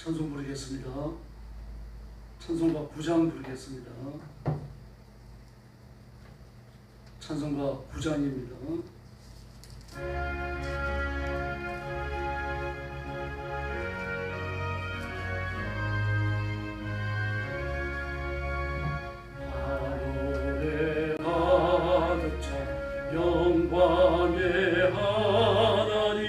찬송 부르겠습니다. 찬송가 9장 부르겠습니다. 찬송가 9장입니다. 하늘에 가득 찬 영광의 하나님,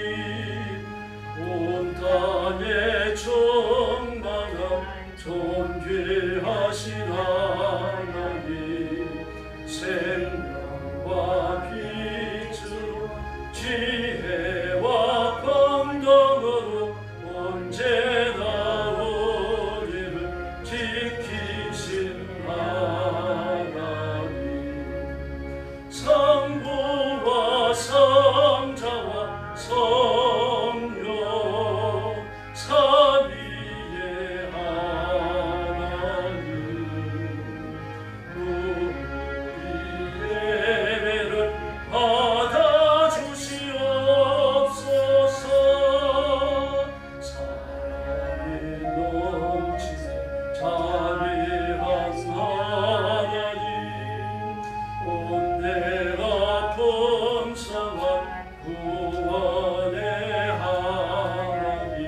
온 땅에 충만한 존귀하신 하나님, 생명과 빛으로 지혜와 건강으로 언제나 우리를 지키신 하나님, 성부와 성자와 성령 삼위의 하나님, 우리 예배를 받아주시옵소서. 사랑이 넘치는 자비한 하나님, 온내가 풍성한 구원의 하나님,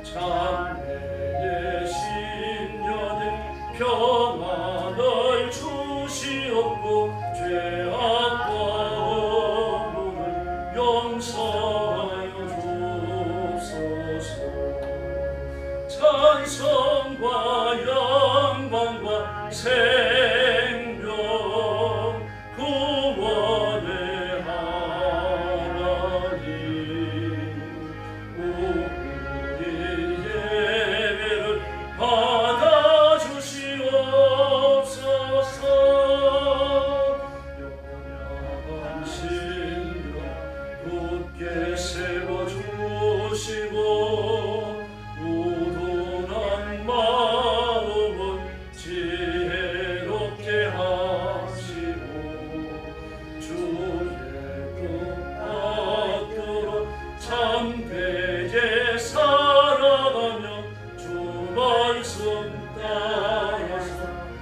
장래의 신년에 평안을 주시옵고 죄악과 어물을 용서하여 주옵소서. 찬송과 영광과 생명 구원의 하나님, 우리 예배를 받아주시옵소서. 영원한 신령 굳게 세워주시고, 우둔한 마음은 지혜롭게 하시고, 주의 뜻 받들어 참되게 살아가며 주 말씀 따라서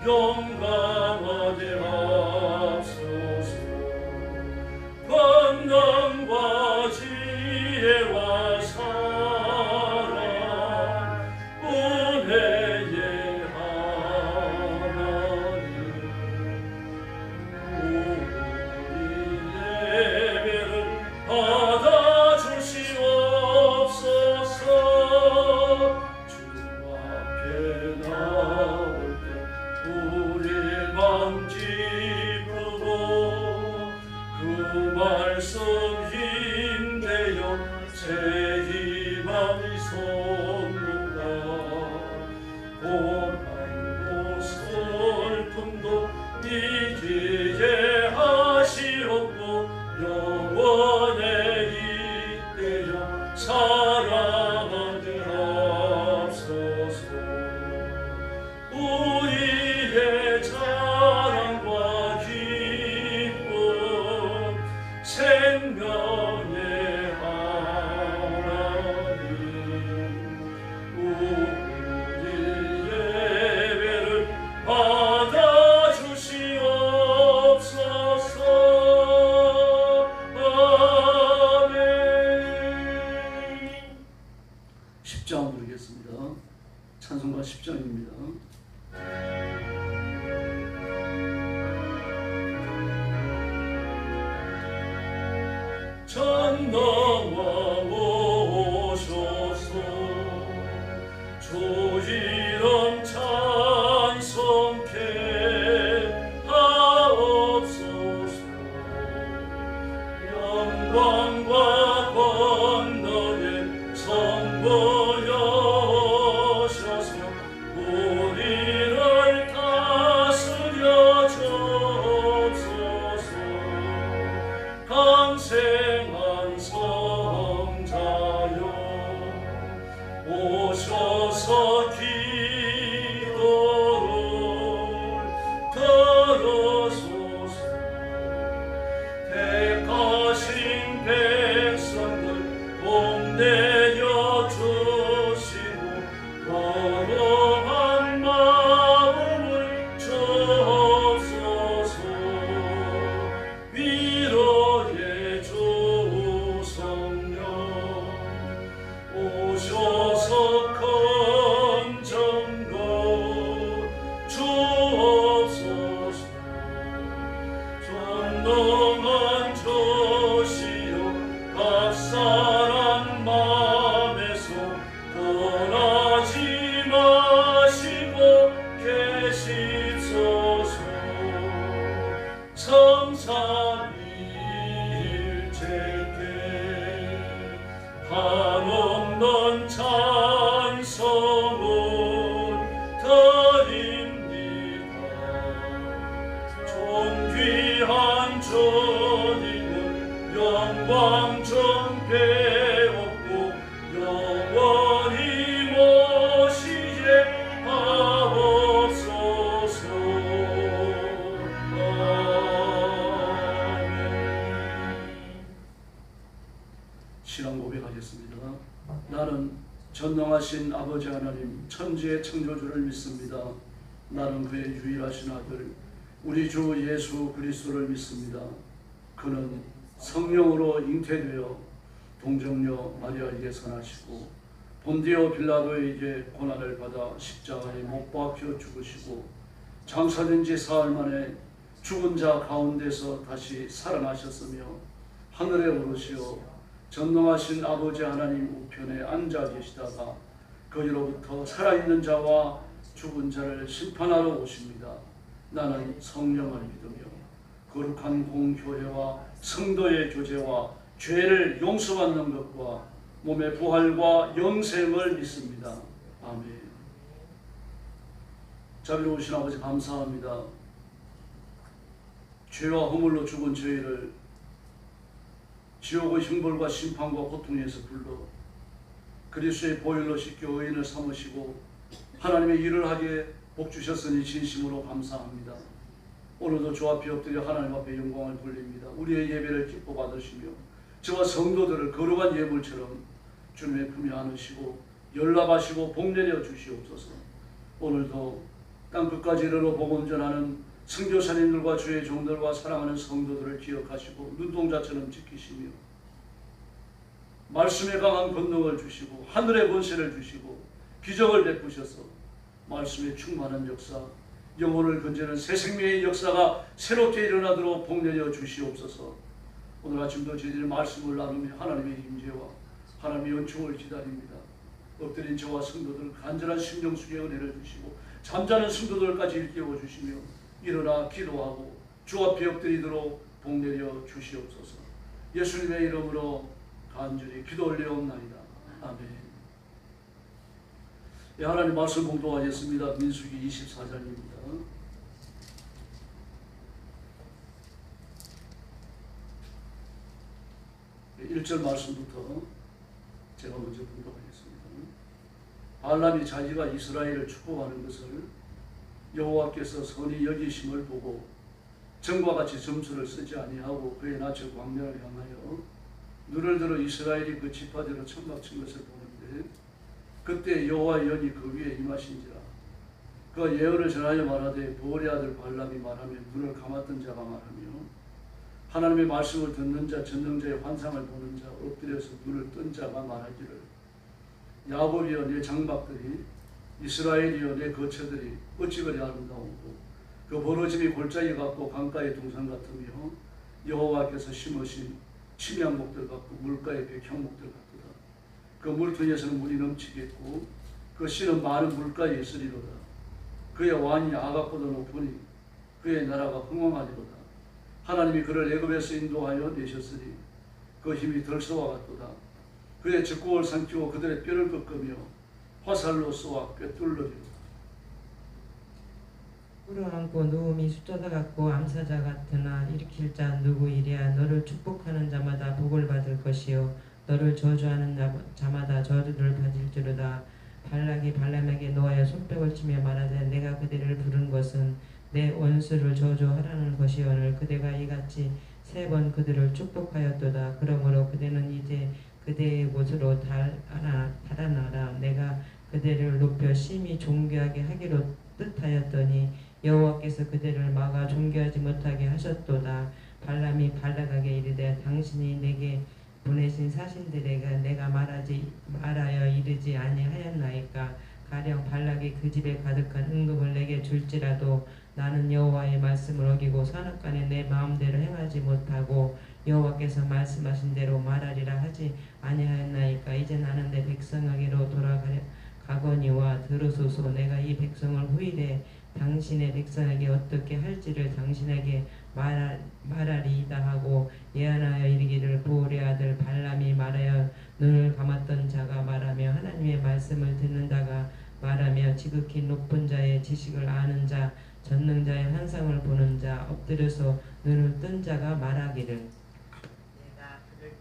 용감하게 하소서. 권능과 지혜와 사랑 은혜의 하나님, 우리 예배를 받아주시옵소서. 주 앞에 나올 때 우리 맘 기쁘고, 그 말씀 힘내어 새 희망이 솟는다. 고난도 슬픔도 이기게 하시옵고, 영원에 잇대어 살아가게 하옵소서. 우리의 자랑과 기쁨, 생명의 하나님, 우리 예배를 받아주시옵소서. 아멘. 10장 부르겠습니다. 찬송가 10장입니다. 전 넘어 오셔서 주 이름 찬송케 하옵소서. 영광과 권능의 선보여셔서 우리를 왕정 배웠고 영원히 모시게 하옵소서. 아멘. 신앙 고백하겠습니다. 나는 전능하신 아버지 하나님 천지의 창조주를 믿습니다. 나는 그의 유일하신 아들 우리 주 예수 그리스도를 믿습니다. 그는 성령으로 잉태되어 동정녀 마리아에게 선하시고 본디오 빌라도에게 고난을 받아 십자가에 못 박혀 죽으시고 장사된 지 사흘 만에 죽은 자 가운데서 다시 살아나셨으며 하늘에 오르시어 전능하신 아버지 하나님 우편에 앉아 계시다가 거기로부터 살아있는 자와 죽은 자를 심판하러 오십니다. 나는 성령을 믿으며 거룩한 공교회와 성도의 교제와 죄를 용서받는 것과 몸의 부활과 영생을 믿습니다. 아멘. 자비로우신 아버지 감사합니다. 죄와 허물로 죽은 저희를 지옥의 형벌과 심판과 고통에서 불러 그리스도의 보혈로 씻겨 의인을 삼으시고 하나님의 일을 하기에 복 주셨으니 진심으로 감사합니다. 오늘도 주 앞에 엎드려 하나님 앞에 영광을 돌립니다. 우리의 예배를 기뻐 받으시며 저와 성도들을 거룩한 예물처럼 주님의 품에 안으시고 연락하시고 복내려 주시옵소서. 오늘도 땅끝까지 이르러 복음 전하는 선교사님들과 주의 종들과 사랑하는 성도들을 기억하시고 눈동자처럼 지키시며 말씀에 강한 권능을 주시고 하늘의 권세를 주시고 기적을 베푸셔서 말씀에 충만한 역사, 영혼을 건지는 새 생명의 역사가 새롭게 일어나도록 복내려 주시옵소서. 오늘 아침도 저희들의 말씀을 나누며 하나님의 임재와 하나님의 은총을 기다립니다. 엎드린 저와 성도들 간절한 심령 속에 은혜를 주시고 잠자는 성도들까지 일깨워 주시며 일어나 기도하고 주 앞에 엎드리도록 복내려 주시옵소서. 예수님의 이름으로 간절히 기도 올려옵나이다. 아멘. 예, 하나님 말씀 공독하겠습니다. 민수기 24장입니다. 1절 말씀부터 제가 먼저 공독하겠습니다. 발람이 자기가 이스라엘을 축복하는 것을 여호와께서 선히 여기심을 보고 전과 같이 점수를 쓰지 아니하고 그의 낯을 광야를 향하여 눈을 들어 이스라엘이 그 지파대로 천막친 것을 보는데 그때 여호와의 영이 그 위에 임하신지라. 그가 예언을 전하여 말하되 보올의 아들 발람이 말하며 눈을 감았던 자가 말하며 하나님의 말씀을 듣는 자 전능자의 환상을 보는 자 엎드려서 눈을 뜬 자가 말하기를 야곱이여 내 장막들이 이스라엘이여 내 거처들이 어찌 그리 아름다우고 그 벌어짐이 골짜기 같고 강가의 동산 같으며 여호와께서 심으신 침향목들 같고 물가의 백향목들 같도다. 그 물통에서는 물이 넘치겠고 그 씨는 많은 물가에 있으리로다. 그의 왕이 아각보다 높으니 그의 나라가 흥왕하리로다. 하나님이 그를 애굽에서 인도하여 내셨으니 그 힘이 덜소와 같도다. 그의 적국을 삼키고 그들의 뼈를 꺾으며 화살로 쏘아 꿰뚫으리로다. 끌어안고 누움이 숫자다 같고 암사자 같으나 일으킬 자 누구이랴. 너를 축복하는 자마다 복을 받을 것이요 너를 저주하는 자마다 저주를 받을지로다. 발락이 발람에게 노하여 손뼉을 치며 말하되 내가 그대를 부른 것은 내 원수를 저주하라는 것이오늘 그대가 이같이 3번 그들을 축복하였도다. 그러므로 그대는 이제 그대의 곳으로 달아나라. 내가 그대를 높여 심히 존귀하게 하기로 뜻하였더니 여호와께서 그대를 막아 존귀하지 못하게 하셨도다. 발람이 발락에게 이르되 당신이 내게 보내신 사신들에게 내가 말하여 이르지 아니하였나이까. 가령 발락이 그 집에 가득한 은금을 내게 줄지라도 나는 여호와의 말씀을 어기고 산악간에 내 마음대로 행하지 못하고 여호와께서 말씀하신 대로 말하리라 하지 아니하였나이까. 이제 나는 내 백성에게로 돌아가거니와 들으소서. 내가 이 백성을 후일에 당신의 백성에게 어떻게 할지를 당신에게 말하리이다 하고 예언하여 이르기를 보올의 아들 발람이 말하여 눈을 감았던 자가 말하며 하나님의 말씀을 듣는 자가 말하며 지극히 높은 자의 지식을 아는 자 전능자의 환상을 보는 자 엎드려서 눈을 뜬 자가 말하기를 내가 그를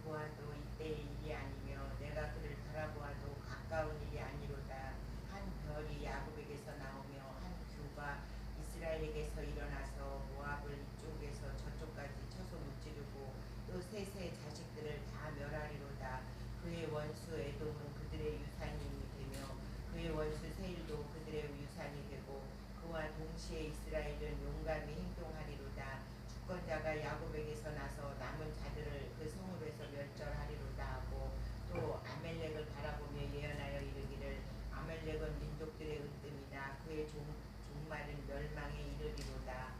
이스라엘은 용감히 행동하리로다. 주권자가 야곱에게서 나서 남은 자들을 그 성으로에서 멸절하리로다 하고 또 아멜렉을 바라보며 예언하여 이르기를 아멜렉은 민족들의 으뜸이다. 그의 종말은 멸망에 이르리로다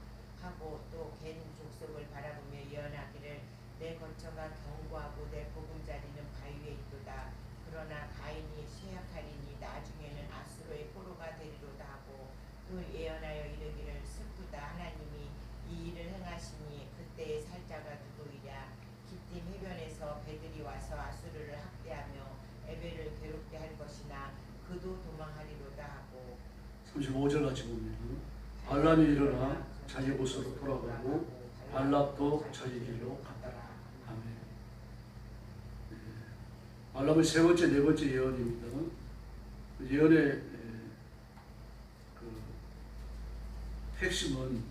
하고 또 겐 족속을 바라보며 예언하기를 내 거처가 견고하고 내 보금자리는 바위 위에 있도다. 그러나 가인이 쇠약하리니 나중에는 아수르의 포로가 되리로다 하고 또 예언하여 이르기를 슬프다. 하나님이 이 일을 행하시니 그때의 살자가 누구이랴. 기띔 해변에서 배들이 와서 아수르를 학대하며 에벨을 괴롭게 할 것이나 그도 도망하리로다 하고 35절 같이 보면 발람이 일어나 자기 곳으로 돌아가고 발랍도 자기 길로 갔더라. 아멘. 네. 발람의 세 번째, 네 번째 예언입니다. 그 예언의 그 핵심은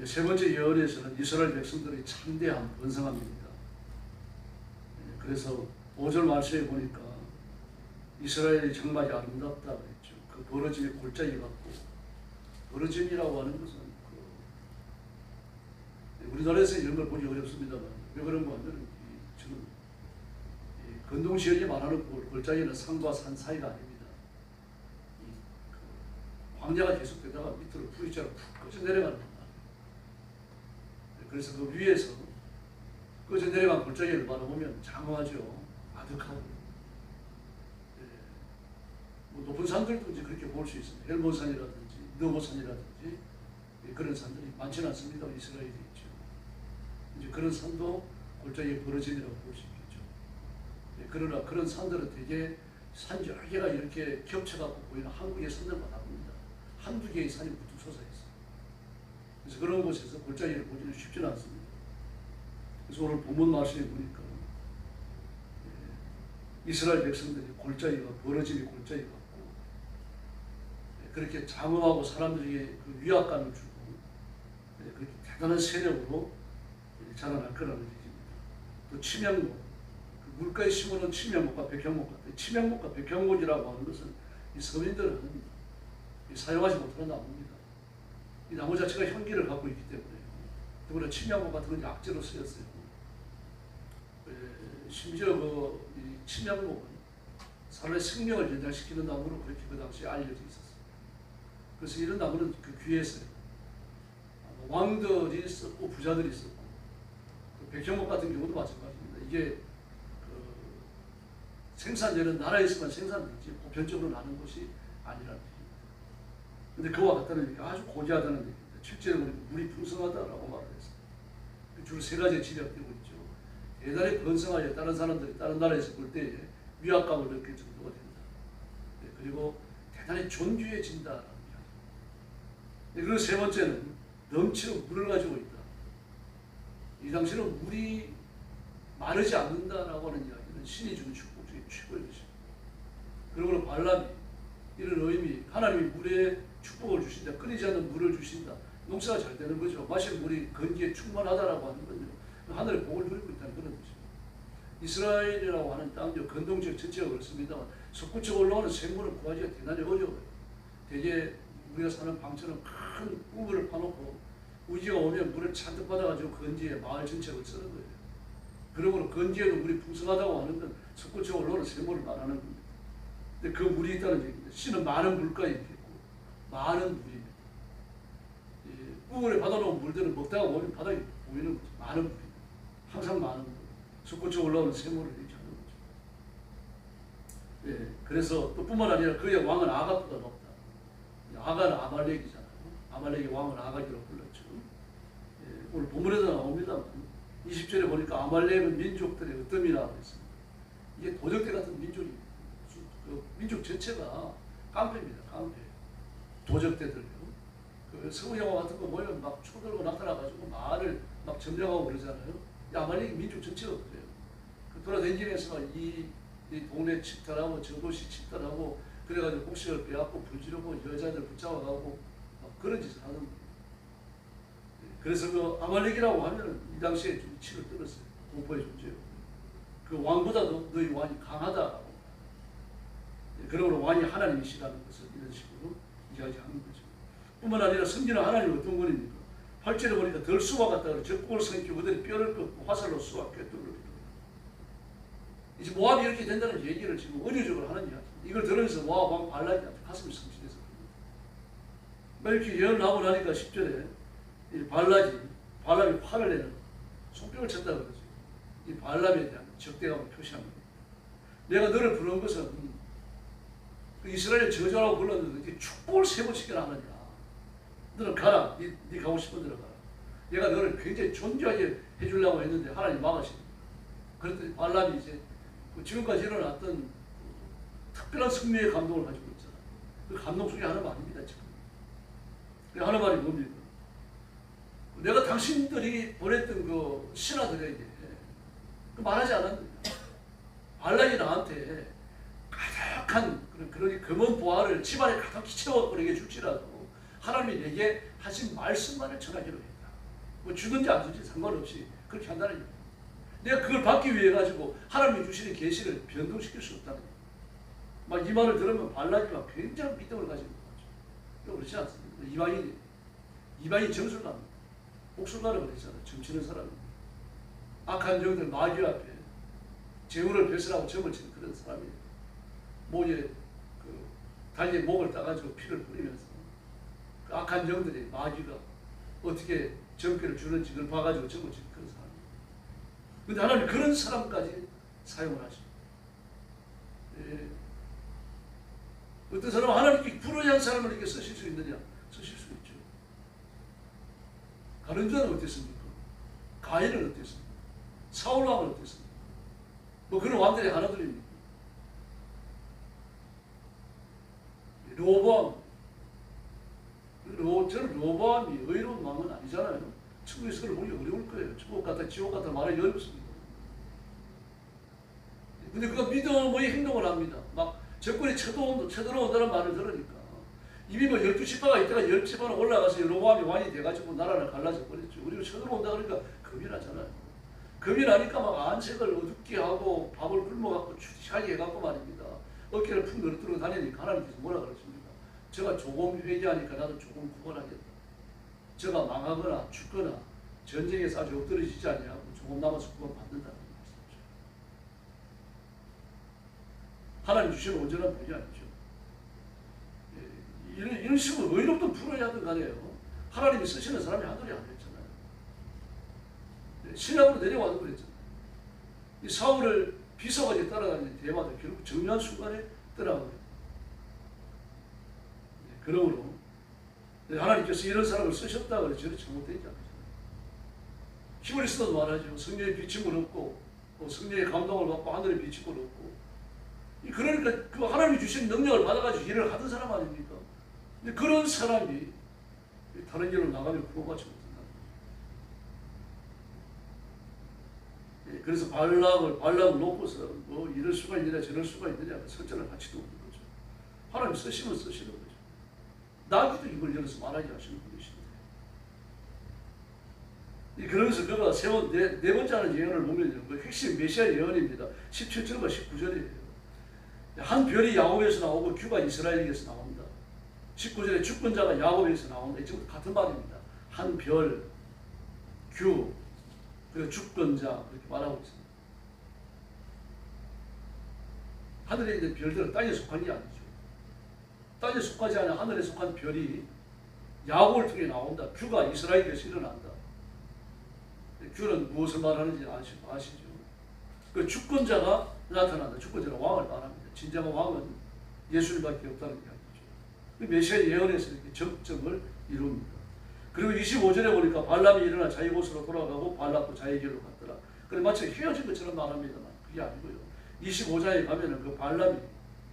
세 번째 예언에서는 이스라엘 백성들이 참대함, 번성함입니다. 그래서 5절 말씀에 보니까 이스라엘이 정말 아름답다 그랬죠. 그 벌어짐이 골짜기 같고, 벌어짐이라고 하는 것은 우리나라에서 이런 걸 보기 어렵습니다만 왜 그런가 하면 지금 건동지역이 말하는 골짜기는 산과 산 사이가 아닙니다. 광야가 계속되다가 밑으로 V자로 푹 꺼져 내려가는 겁니다. 그래서 그 위에서 꺼져 내려간 골짜기를 바라보면 장엄하죠. 아득하고. 뭐 높은 산들도 이제 그렇게 볼 수 있습니다. 헬몬산이라든지 느보산이라든지 그런 산들이 많지는 않습니다. 이스라엘에 있죠. 이제 그런 산도 골짜기의 벌어짐이라고 볼 수 있겠죠. 그러나 그런 산들은 되게 산 여러 개가 이렇게 겹쳐갖고 보이는 한국의 산들과 다릅니다. 한두 개의 산이 뭉툭 솟아 있어요. 그래서 그런 곳에서 골짜기를 보기는 쉽지는 않습니다. 그래서 오늘 본문 말씀에 보니까 이스라엘 백성들이 골짜기가 벌어짐이 골짜기 같고 그렇게 장엄하고 사람들에게 그 위압감을 주고 그렇게 대단한 세력으로 자라날 거라는 얘기입니다. 또 침향목, 그 물가에 심어놓은 침향목과 백향목 같아요. 침향목과 백향목이라고 하는 것은 이 서민들은 사용하지 못하는 나무입니다. 이 나무 자체가 향기를 갖고 있기 때문에 더불어 침향목 같은 건 약재로 쓰였어요. 심지어 이 침향목은 사람의 생명을 연장시키는 나무로 그렇게 그 당시에 알려져 있었어요. 그래서 이런 나무는 그 귀했어요. 왕들이 썼고 부자들이 썼고 백향목 같은 경우도 마찬가지입니다. 이게 그 생산되는 나라에서만 생산되지 보편적으로 나는 것이 아니라는 얘기입니다. 근데 그와 같다는 얘기가 아주 고귀하다는 얘기입니다. 실제로 물이 풍성하다라고 말을 했어요. 주로 세 가지의 지략되고 있죠. 대단히 번성하여 다른 사람들이 다른 나라에서 볼 때에 위압감을 느낄 정도가 된다. 그리고 대단히 존귀해진다라는 이야기. 그리고 세 번째는 넘치는 물을 가지고 있다. 이 당시는 물이 마르지 않는다라고 하는 이야기는 신이 주는 축복 중에 최고의 것입니다. 그러므로 발람이 이런 의미, 하나님이 물에 축복을 주신다, 끊이지 않는 물을 주신다, 농사가 잘 되는 거죠. 마실 물이 건기에 충만하다라고 하는 건요, 하늘의 복을 누리고 있다는 그런 것입니다. 이스라엘이라고 하는 땅, 건동지역 전체가 그렇습니다만 솟구쳐 올라오는 생물을 구하기가 대단히 어려워요. 대개 우리가 사는 방처럼 큰 우물을 파놓고 우기가 오면 물을 잔뜩 받아가지고 건지에 마을 전체를 쓰는 거예요. 그러므로 건지에도 물이 풍성하다고 하는 건 솟구쳐 올라오는 생물을 말하는 겁니다. 근데 그 물이 있다는 얘기입니다. 씨는 많은 물가에 있고 많은 물입니다. 우물에 받아놓은 물들은 먹다가 보면 바닥에 보이는 거죠. 많은 물입니다. 항상 많은 물. 솟구쳐 올라오는 생물을 이렇게 하는 거죠. 그래서 또 뿐만 아니라 그의 왕은 아각보다 높다. 아가는 아말렉이잖아요. 아말렉의 왕은 아각이라고 불렀죠. 오늘 본문에도 나옵니다만 20절에 보니까 아말렉은 민족들의 으뜸이라고 했습니다. 이게 도적대 같은 민족입니다. 그 민족 전체가 깡패입니다. 깡패. 도적대들요. 그 서구 영화 같은 거 보면 막 총 들고 나타나가지고 말을 막 점령하고 그러잖아요. 아말렉 민족 전체가 그래요. 그 돌아다니면서 이 동네 집탈하고 저 도시 집탈하고 그래가지고 곡식을 빼앗고 불지르고 여자들 붙잡아가고 막 그런 짓을 하는 거예요. 그래서 그 아말렉이라고 하면은 이 당시에 좀 치를 떨었어요. 공포의 존재요. 그 왕보다도 너희 왕이 강하다라고. 그러므로 왕이 하나님이시라는 것을 이런 식으로 이야기하는 거죠. 뿐만 아니라 섬기는 하나님 어떤 분입니까? 8절에 보니까 덜수와 같다 그래. 적국을 삼키고 그들의 뼈를 꺾고 화살로 쏘아 꿰뚫으리라. 이제 모압이 이렇게 된다는 얘기를 지금 의료적으로 하는 이야기. 이걸 들으면서 모압 왕 발락이 가슴이 성취돼서 이렇게 예언을 하고 나니까 10절에 이 발람이 화를 내는 손뼉을 쳤다 그러죠. 이 발람에 대한 적대감을 표시한 겁니다. 내가 너를 부른 것은 그 이스라엘 저주라고 불렀는데 축복을 세 번 시켜라 하느냐. 너는 가라. 네 가고 싶은 데로 가라. 내가 너를 굉장히 존귀하게 해주려고 했는데 하나님 막으십니다. 그랬더니 발람이 이제 지금까지 일어났던 특별한 승리의 감동을 가지고 있잖아. 그 감동 속에 하는 말입니다. 지금. 그 하는 말이 뭡니까? 내가 당신들이 보냈던 그 신하들에게 그 말하지 않았느냐. 발락이 나한테 가득한 그런 금은 보화를 집안에 가득히 채워버리게 줄지라도 하나님이 내게 하신 말씀만을 전하기로 했다. 뭐 주든지 안 주든지 상관없이 그렇게 한다는 얘기야. 내가 그걸 받기 위해 가지고 하나님이 주시는 계시를 변동시킬 수 없다는 얘기야. 막 이 말을 들으면 발락이 막 굉장히 믿음을 가지고 있죠. 그렇지 않습니까? 이방인 정술가입니다. 옥술가라고 그랬잖아요. 점치는 사람입니다. 악한 영들 마귀 앞에 재물을 배설하고 점을 치는 그런 사람이에요. 목에 그 달리의 목을 따가지고 피를 뿌리면서 그 악한 영들이 마귀가 어떻게 점괘를 주는지 그걸 봐가지고 점을 치는 그런 사람이에요. 근데 하나님 그런 사람까지 사용을 하십니다. 예. 어떤 사람은 하나님께 불의한 사람을 이렇게 쓰실 수 있느냐? 쓰실 수 있죠. 가룟자는 어땠습니까? 가인은 어땠습니까? 사울왕은 어땠습니까? 뭐 그런 왕들이 하나들입니까? 저는 로보암이 의로운 왕은 아니잖아요. 천국에서 그걸 보기 어려울 거예요. 천국 같다 지옥 같다 말하기 어렵습니다. 근데 그가 믿음의 행동을 합니다. 막 적군이 쳐들어온다는 말을 들으니까 이미 뭐 12지파가 있다가 10지파는 올라가서 로보암이 왕이 돼가지고 나라를 갈라져 버렸죠. 우리가 쳐들어온다 그러니까 겁이 나잖아요. 겁이 나니까 막 안색을 어둡게 하고 밥을 굶어갖고 추시하게 해갖고 말입니다. 어깨를 푹 늘어뜨리고 다니니까 하나님께서 뭐라 그러십니까? 제가 조금 회개하니까 나도 조금 구원하겠다. 제가 망하거나 죽거나 전쟁에서 아주 엎드러지지 아니하고 조금 남아서 구원 받는다는 말씀이죠. 하나님 주시는 온전한 분이 아니죠. 이런 식으로 의롭든 불의하든 간에요. 하나님이 쓰시는 사람이 한둘이 아니었잖아요. 신약으로 내려와도 그랬잖아요. 이 사울을 비서가지고 따라다니는 대마도 결국 정리한 순간에 떠나버려요. 그러므로 하나님께서 이런 사람을 쓰셨다 그래서 저를 잘못되지 않잖아요. 히브리서도 말하죠. 성령의 비침을 얻고 성령의 감동을 받고 하늘의 비침을 얻고 그러니까 그 하나님이 주신 능력을 받아가지고 일을 하던 사람 아닙니까? 근데 그런 사람이 다른 길로 나가면 구원받지 못한다. 그래서 발람을 놓고서 뭐 이럴 수가 있느냐 저럴 수가 있느냐 설전을 같이도 없는 거죠. 하나님 쓰시면 쓰시는 거죠. 나기도 입을 열어서 말하게 하시는 분이십니다. 그러면서 그가 세운 네 번째 하는 예언을 보면 그 핵심 메시아 예언입니다. 17절과 19절이에요. 한 별이 야곱에서 나오고 규가 이스라엘에게서 나옵니다. 19절에 주권자가 야곱에서 나온다. 지금 같은 말입니다. 한 별, 규, 그리고 주권자 그렇게 말하고 있습니다. 하늘에 있는 별들은 땅에 속한 게 아니죠. 땅에 속하지 않아 하늘에 속한 별이 야곱을 통해 나온다. 규가 이스라엘에서 일어난다. 규는 무엇을 말하는지 아시죠? 그 주권자가 나타난다. 주권자는 왕을 말합니다. 진정한 왕은 예수님밖에 없다는 이야기죠. 그 메시아 예언에서 이렇게 접점을 이룹니다. 그리고 25절에 보니까 발람이 일어나 자기 곳으로 돌아가고 발락도 자기 길로 갔더라. 그래 마치 헤어진 것처럼 말합니다만 그게 아니고요. 25장에 가면은 그 발람이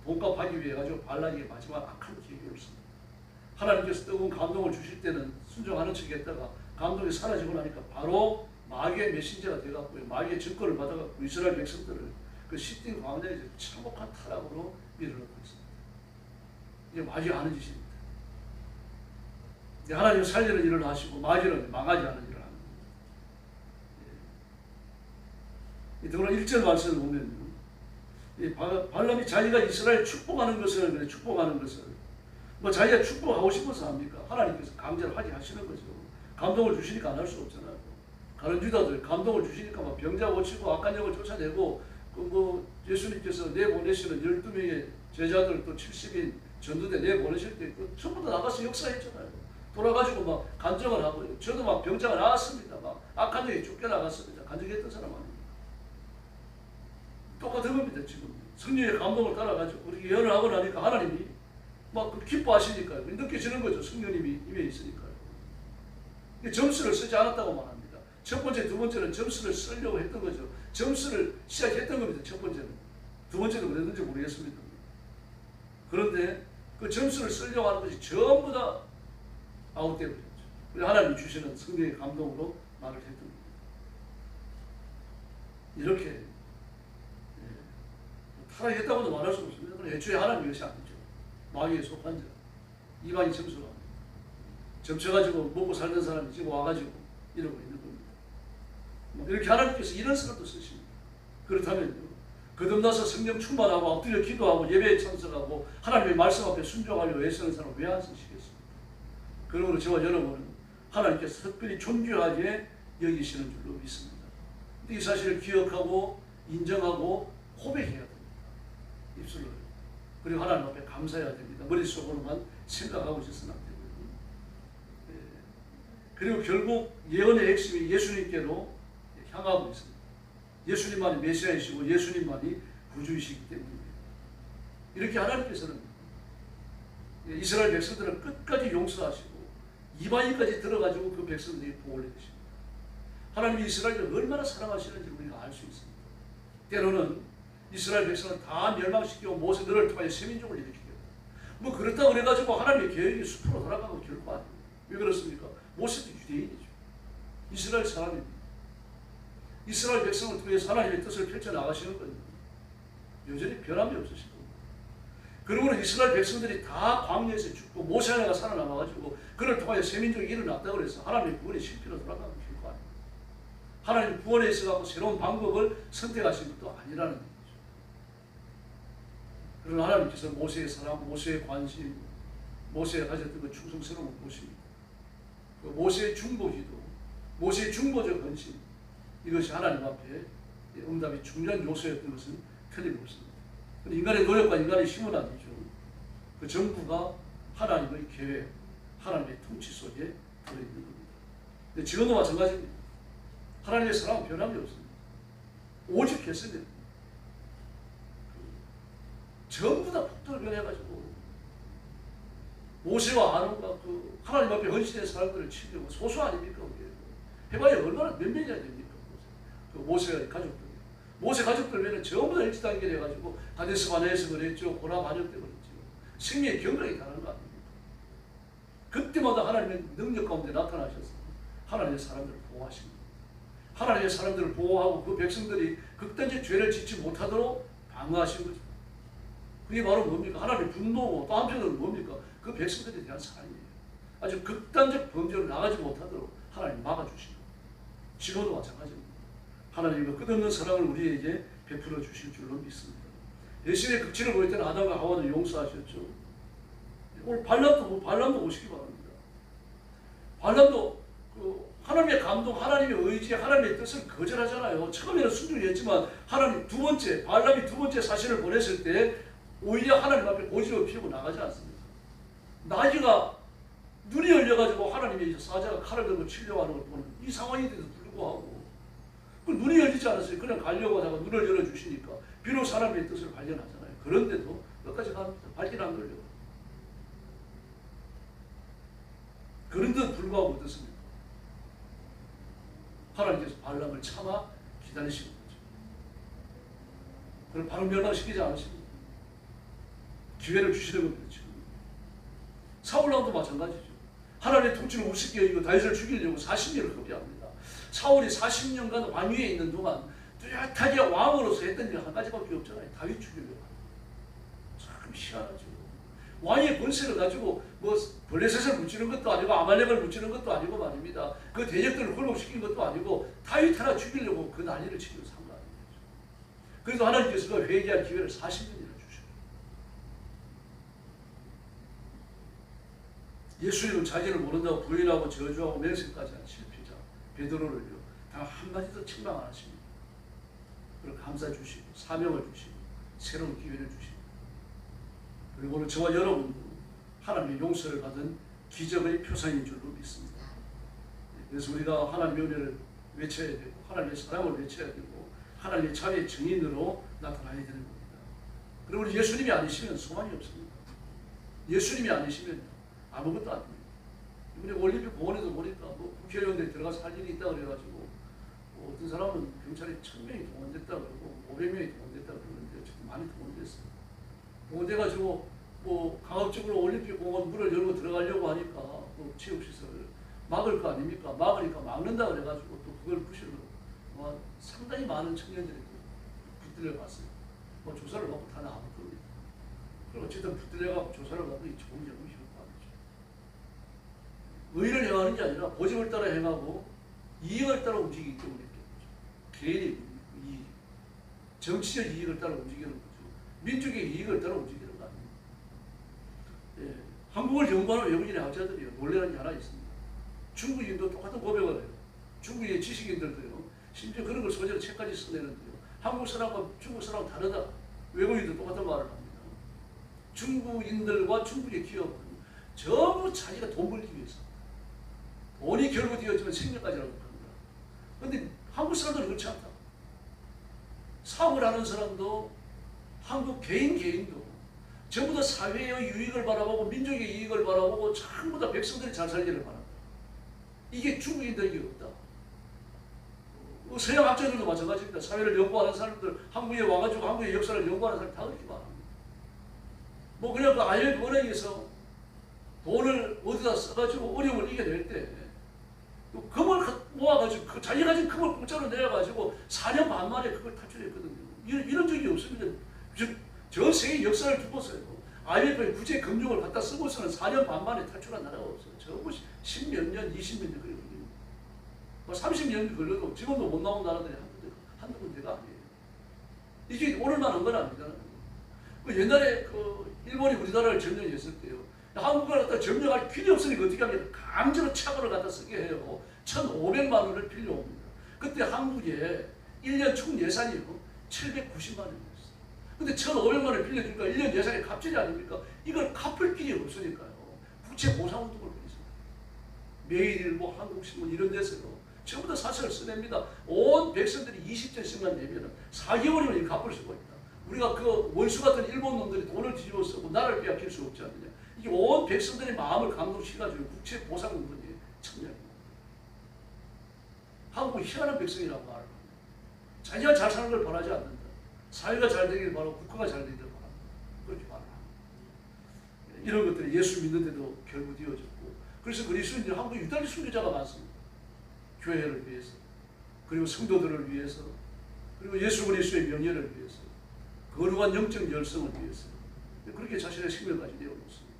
돈값하기 위해 가지고 발락에게 마지막 악한 기회를 씁니다. 하나님께서 뜨거운 감동을 주실 때는 순종하는 척했다가 감동이 사라지고 나니까 바로 마귀의 메신저가 되어갖고 마귀의 증거를 받아갖고 이스라엘 백성들을 그 시딘 광야에서 참혹한 타락으로 밀어넣고 있습니다. 이게 마귀 하는 짓입니다. 하나님 살리는 일을 하시고 마귀는 망하지 않은 일을 합니다. 더불어 1절 말씀을 보면 발람이 자기가 이스라엘 축복하는 것을 뭐 자기가 축복하고 싶어서 합니까? 하나님께서 강제로 하게 하시는 거죠. 감동을 주시니까 안 할 수 없잖아요. 가룟 유다들 감동을 주시니까 막 병자 고치고 악한 영을 쫓아내고 뭐 예수님께서 내보내시는 12명의 제자들 또 70인 전도대 내보내실 때 전부 다 나가서 역사했잖아요. 돌아가지고 막 간증을 하고 저도 막 병자가 나왔습니다. 막 악한 영이 쫓겨나갔습니다. 간증했던 사람 아닙니까? 똑같은 겁니다. 지금 성령의 감동을 따라가지고 우리 예언을 하고 나니까 하나님이 막 기뻐하시니까요. 느껴지는 거죠. 성령님이 임해 있으니까요. 점수를 쓰지 않았다고 말합니다. 첫 번째, 두 번째는 점수를 쓰려고 했던 거죠. 점수를 시작했던 겁니다. 첫 번째는. 두 번째는 그랬는지 모르겠습니다. 그런데 그 점수를 쓰려고 하는 것이 전부 다 아웃되어 버렸죠. 그래서 하나님이 주시는 성령의 감동으로 말을 했던 겁니다. 이렇게 타락했다고도 말할 수 없습니다. 그럼 애초에 하나님의 것이 아니죠. 마귀에 속한 자. 이방인 점수가 아닙니다. 점쳐가지고 먹고 살던 사람이 지금 와가지고 이러고 있는 겁니다. 이렇게 하나님께서 이런 사람도 쓰십니다. 그렇다면요. 거듭나서 성령 충만하고 엎드려 기도하고 예배에 참석하고 하나님의 말씀 앞에 순종하려고 애쓰는 사람 왜 안 쓰시겠습니까? 그러므로 저와 여러분은 하나님께서 특별히 존귀하게 여기시는 줄로 믿습니다. 이 사실을 기억하고 인정하고 고백해야 됩니다. 입술로. 그리고 하나님 앞에 감사해야 됩니다. 머릿속으로만 생각하고 있어서는 안 되거든요. 그리고 결국 예언의 핵심이 예수님께로 향하고 있습니다. 예수님만이 메시아이시고 예수님만이 구주이시기 때문입니다. 이렇게 하나님께서는 이스라엘 백성들을 끝까지 용서하시고 이방인까지 들어가지고 그 백성들이 복을 내주십니다. 하나님이 이스라엘을 얼마나 사랑하시는지 우리가 알 수 있습니다. 때로는 이스라엘 백성을 다 멸망시키고 모세 너를 통하여 세민족을 일으키겠다. 뭐 그렇다고 그래가지고 하나님의 계획이 숲으로 돌아가고 결코 아닙니다. 왜 그렇습니까? 모세도 유대인이죠. 이스라엘 사람입니다. 이스라엘 백성을 통해서 하나님의 뜻을 펼쳐나가시는 겁니다. 여전히 변함이 없으시고 그러므로 이스라엘 백성들이 다 광야에서 죽고 모세 하나가 살아남아가지고 그를 통하여 세민족이 일어났다고 해서 하나님의 구원의 실패로 돌아가면 결코 아닙니다. 하나님 구원에 있어서 새로운 방법을 선택하신 것도 아니라는 거죠. 그러나 하나님께서 모세의 사랑, 모세의 관심, 모세가 가졌던 그 충성스러운 모습, 그 모세의 중보기도, 모세의 중보적 헌신, 이것이 하나님 앞에 응답이 중요한 요소였던 것은 틀림없습니다. 인간의 노력과 인간의 힘은 아니죠. 그 전부가 하나님의 계획, 하나님의 통치 속에 들어있는 겁니다. 근데 지금도 마찬가지입니다. 하나님의 사랑은 변함이 없습니다. 오직 개선됩니다. 전부 다 폭도를 변해가지고 모세와 아론과 그 하나님 앞에 헌신된 사람들을 치려고 소수 아닙니까? 해봐야 얼마나 몇 명이나 됩니까? 그 모세의 가족들. 모세 가족들 외에는 전부 다 일치단결 해가지고 가데스 바네에서 그랬죠. 고라 반역 때 그랬죠. 생명의 경각이 다른 거 아닙니까? 그때마다 하나님의 능력 가운데 나타나셔서 하나님의 사람들을 보호하십니다. 하나님의 사람들을 보호하고 그 백성들이 극단적 죄를 짓지 못하도록 방어하신 거죠. 그게 바로 뭡니까? 하나님의 분노고 또 한편으로는 뭡니까? 그 백성들에 대한 사랑이에요. 아주 극단적 범죄로 나가지 못하도록 하나님 막아주시고 지금도 마찬가지입니다. 하나님의 끝없는 사랑을 우리에게 베풀어 주실 줄로 믿습니다. 대신에 극진을 보일 때는 아담과 하와는 용서하셨죠. 오늘 발람도 오시기 바랍니다. 발람도 하나님의 감동, 하나님의 의지, 하나님의 뜻을 거절하잖아요. 처음에는 순종했지만 하나님 발람이 두 번째 사신을 보냈을 때 오히려 하나님 앞에 고집을 피우고 나가지 않습니다. 나귀가 눈이 열려가지고 하나님의 사자가 칼을 들고 치려고 하는 걸 보는 이 상황인데도 불구하고 그 눈이 열리지 않았어요. 그냥 가려고 하다가 눈을 열어주시니까 비로소 하나님의 뜻을 발견하잖아요. 그런데도 끝까지 갑니다. 발견 안 걸려요. 그런데도 불구하고 어떻습니까? 하나님께서 발람을 참아 기다리시는 거죠. 그걸 바로 멸망시키지 않으십니다. 기회를 주시는 겁니다. 지금 사울왕도 마찬가지죠. 하나님의 통치를 우습게 여기고 다윗을 죽이려고 40년을 허비합니다. 사울이 40년간 왕위에 있는 동안 뚜렷하게 왕으로서 했던 일 한 가지밖에 없잖아요. 다윗 죽이려고. 참 희한하죠. 왕의 권세를 가지고 뭐 블레셋을 무찌는 것도 아니고 아말렉을 무찌는 것도 아니고 말입니다. 그 대적들을 굴복시킨 것도 아니고 다윗 하나 죽이려고 그 난리를 치고 산 거 아니에요. 그래서 하나님께서 그 회개할 기회를 40년이나 주셔요. 예수님은 자기를 모른다고 부인하고 저주하고 맹세까지 한 실패자 베드로를요 단 한마디도 책망 안 하십니다. 그리고 감사 주시고 사명을 주시고 새로운 기회를 주시고 그리고 오늘 저와 여러분도 하나님의 용서를 받은 기적의 표상인 줄로 믿습니다. 그래서 우리가 하나님의 은혜를 외쳐야 되고 하나님의 사랑을 외쳐야 되고 하나님의 자비의 증인으로 나타나야 되는 겁니다. 그리고 우리 예수님이 아니시면 소망이 없습니다. 예수님이 아니시면 아무것도 안 됩니다. 이번에 올림픽 공원에도 보니까 뭐 국회의원들이 들어가서 할 일이 있다 그래가지고 뭐 어떤 사람은 경찰이 1000명이 동원됐다 그러고 500명이 동원됐다 그러는데 어쨌든 많이 동원됐어요. 동원돼가지고 뭐 강압적으로 올림픽 공원 문을 열고 들어가려고 하니까 뭐 체육시설을 막을 거 아닙니까? 막으니까 막는다 그래가지고 또 그걸 부실로 상당히 많은 청년들이 붙들려 갔어요. 뭐 조사를 받고 다 나온 겁니다. 그리고 어쨌든 붙들려가고 조사를 받고 이 좋은 점은 효과죠. 의를 행하는 게 아니라 고집을 따라 행하고 이익을 따라 움직이기 때문에 개인의 이익, 정치적 이익을 따라 움직이는 거죠. 민족의 이익을 따라 움직이는 거 아닙니다. 예, 한국을 연구하는 외국인의 학자들이요 놀라는 게 하나 있습니다. 중국인도 똑같은 고백을 해요. 중국의 지식인들도요. 심지어 그런 걸 소재로 책까지 써내는데요. 한국 사람과 중국 사람은 다르다. 외국인도 똑같은 말을 합니다. 중국인들과 중국의 기업은 전부 자기가 돈 벌기 위해서 돈이 결부되었지만 생명까지라고 합니다. 그런데 한국 사람들은 그렇지 않다. 사업을 하는 사람도 한국 개인도 전부 다 사회의 유익을 바라보고 민족의 이익을 바라보고 전부 다 백성들이 잘 살기를 바랍니다. 이게 중국인들에게 없다. 서양 학자들도 마찬가지입니다. 사회를 연구하는 사람들, 한국에 와가지고 한국의 역사를 연구하는 사람들 다 그렇게 말합니다. 뭐 그냥 그 IMF 은행에서 돈을 어디다 써가지고 어려움을 이겨낼 때 금을 모아가지고 자기 가진 금을 공짜로 내려가지고 4년 반 만에 그걸 탈출했거든요. 이런 적이 없습니다. 전 세계 역사를 두고서요. IMF의 구제 금융을 갖다 쓰고서는 4년 반 만에 탈출한 나라가 없어요. 전부 10몇 년, 20몇 년 걸리거든요. 뭐 30년 걸려도 지금도 못 나온 나라들이 한두 군데가 아니에요. 이게 오늘만 한 건 아니잖아요. 옛날에 일본이 우리나라를 점령했을 때요. 한국을 갖다 점령할 길이 없으니까 어떻게 하면 강제로 차고를 갖다 쓰게 해요. 1,500만 원을 빌려옵니다. 그때 한국에 1년 총 예산이요. 790만 원이었어요. 근데 1,500만 원을 빌려주니까 1년 예산이 갑질이 아닙니까? 이걸 갚을 길이 없으니까요. 국채 보상운동을 했습니다. 매일일보, 한국신문 이런 데서요. 전부 다 사설을 써냅니다. 온 백성들이 20전씩만 내면 4개월이면 이 갚을 수가 있다. 우리가 그 원수 같은 일본 놈들이 돈을 뒤집어 쓰고 나라를 빼앗길 수 없지 않느냐. 이게 온 백성들의 마음을 감동시켜가지고 국채 보상운동에 참여합니다. 한국은 희한한 백성이라고 말을 합니다. 자기가 잘 사는 걸 바라지 않는다. 사회가 잘 되길 바라고 국가가 잘 되길 바랍니다. 그렇게 말을 합니다. 이런 것들이 예수 믿는데도 결부되어졌고 그래서 그리스도인들이 한국 유달리 순교자가 많습니다. 교회를 위해서 그리고 성도들을 위해서 그리고 예수 그리스도의 명예를 위해서 거룩한 영적 열성을 위해서 그렇게 자신의 생명까지 내어놓습니다.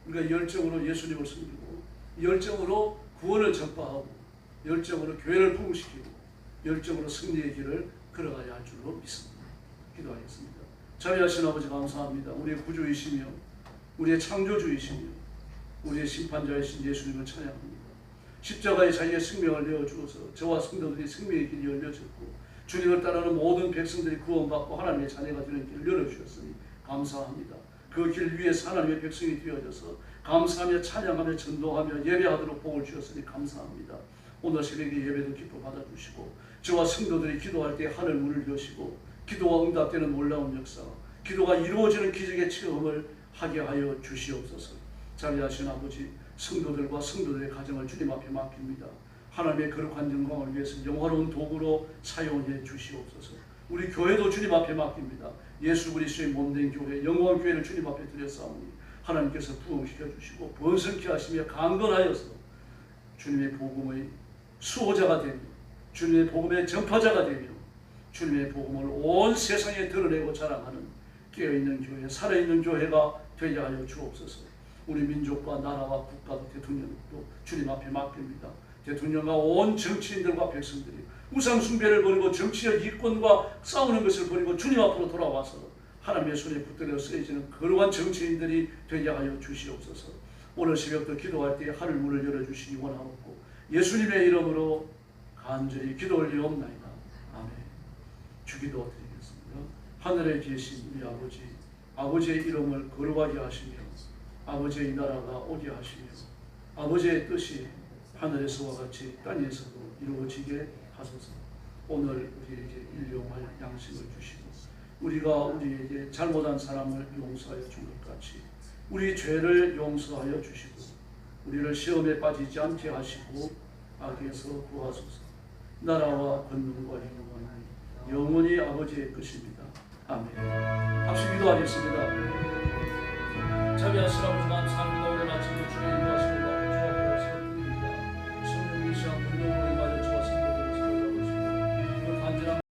우리가 열정으로 예수님을 섬기고 열정으로 구원을 전파하고 열정으로 교회를 부흥시키고 열정으로 승리의 길을 걸어가야 할 줄로 믿습니다. 기도하겠습니다. 자비하신 아버지 감사합니다. 우리의 구주이시며 우리의 창조주이시며 우리의 심판자이신 예수님을 찬양합니다. 십자가에 자기의 생명을 내어주어서 저와 성도들이 생명의 길이 열려졌고 주님을 따르는 모든 백성들이 구원받고 하나님의 자녀가 되는 길을 열어주셨으니 감사합니다. 그 길 위에서 하나님의 백성이 되어져서 감사하며 찬양하며 전도하며 예배하도록 복을 주셨으니 감사합니다. 오늘 새벽에 예배도 기뻐 받아주시고 저와 성도들이 기도할 때 하늘 문을 여시고 기도가 응답되는 놀라운 역사 기도가 이루어지는 기적의 체험을 하게 하여 주시옵소서. 자비하신 아버지 성도들과 성도들의 가정을 주님 앞에 맡깁니다. 하나님의 거룩한 영광을 위해서 영화로운 도구로 사용해 주시옵소서. 우리 교회도 주님 앞에 맡깁니다. 예수 그리스도의 몸된 교회, 영광 교회를 주님 앞에 드렸사오니 하나님께서 부흥시켜 주시고 번성케 하시며 강건하여서 주님의 복음의 수호자가 되며 주님의 복음의 전파자가 되며 주님의 복음을 온 세상에 드러내고 자랑하는 깨어있는 교회, 살아있는 교회가 되게 하여 주옵소서. 우리 민족과 나라와 국가도 대통령도 주님 앞에 맡깁니다. 대통령과 온 정치인들과 백성들이 우상 숭배를 버리고 정치적 이권과 싸우는 것을 버리고 주님 앞으로 돌아와서 하나님의 손에 붙들려 쓰여지는 거룩한 정치인들이 되게 하여 주시옵소서. 오늘 새벽도 기도할 때 하늘 문을 열어주시기 원하옵고 예수님의 이름으로 간절히 기도 올리옵나이다. 아멘. 주기도 드리겠습니다. 하늘에 계신 우리 아버지, 아버지의 이름을 거룩하게 하시며 아버지의 나라가 오게 하시며 아버지의 뜻이 하늘에서와 같이 땅에서도 이루어지게 하소서. 오늘 우리에게 일용할 양식을 주시고 우리가 우리에게 잘못한 사람을 용서하여 준 것 같이 우리 죄를 용서하여 주시고 우리를 시험에 빠지지 않게 하시고 악에서 구하소서. 나라와 권능과 영광은 영원히 아버지의 것입니다. 아멘. 합심 기도하겠습니다. 자비하시라 우리